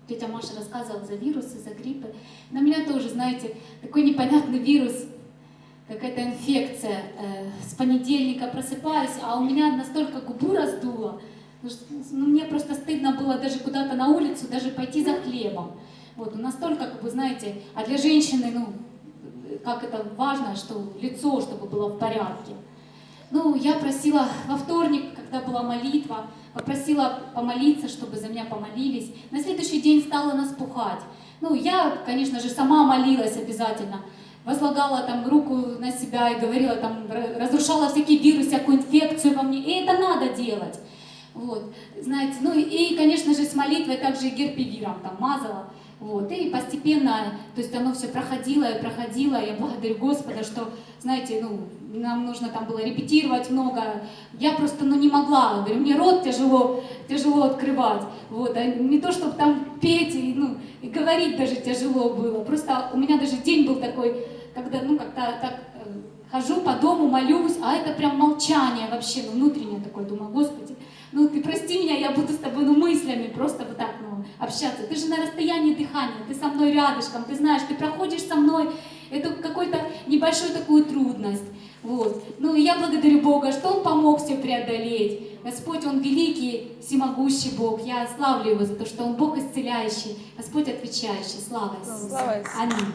тетя Маша рассказывала за вирусы, за гриппы. На меня тоже, знаете, такой непонятный вирус, какая-то инфекция. С понедельника просыпаюсь, а у меня настолько губу раздуло, ну, мне просто стыдно было даже куда-то на улицу, даже пойти за хлебом. Вот, настолько, как бы, знаете, а для женщины, ну, как это важно, что лицо, чтобы было в порядке. Ну, я просила во вторник, когда была молитва, попросила помолиться, чтобы за меня помолились. На следующий день стала наспухать. Ну, я, конечно же, сама молилась обязательно. Возлагала там руку на себя и говорила, там, разрушала всякие вирусы, всякую инфекцию во мне. И это надо делать. Вот, знаете, ну и, конечно же, с молитвой также и герпивиром там мазала. Вот, и постепенно, то есть оно все проходило и проходило. Я благодарю Господа, что, знаете, ну, нам нужно там было репетировать много. Я просто, ну, не могла, говорю, мне рот тяжело открывать. Вот, а не то, чтобы там петь, и, ну, и говорить даже тяжело было. Просто у меня даже день был такой, когда, ну, как-то так хожу по дому, молюсь, а это прям молчание вообще, ну, внутреннее такое, думаю, Господи, ну, ты прости меня, я буду с тобой, ну, мыслями просто вот так, ну, общаться. Ты же на расстоянии дыхания, ты со мной рядышком, ты знаешь, ты проходишь со мной эту какую-то небольшую такую трудность. Вот. Ну, и я благодарю Бога, что Он помог все преодолеть. Господь, Он великий, всемогущий Бог. Я славлю Его за то, что Он Бог исцеляющий, Господь отвечающий. Слава Иисусу. Аминь.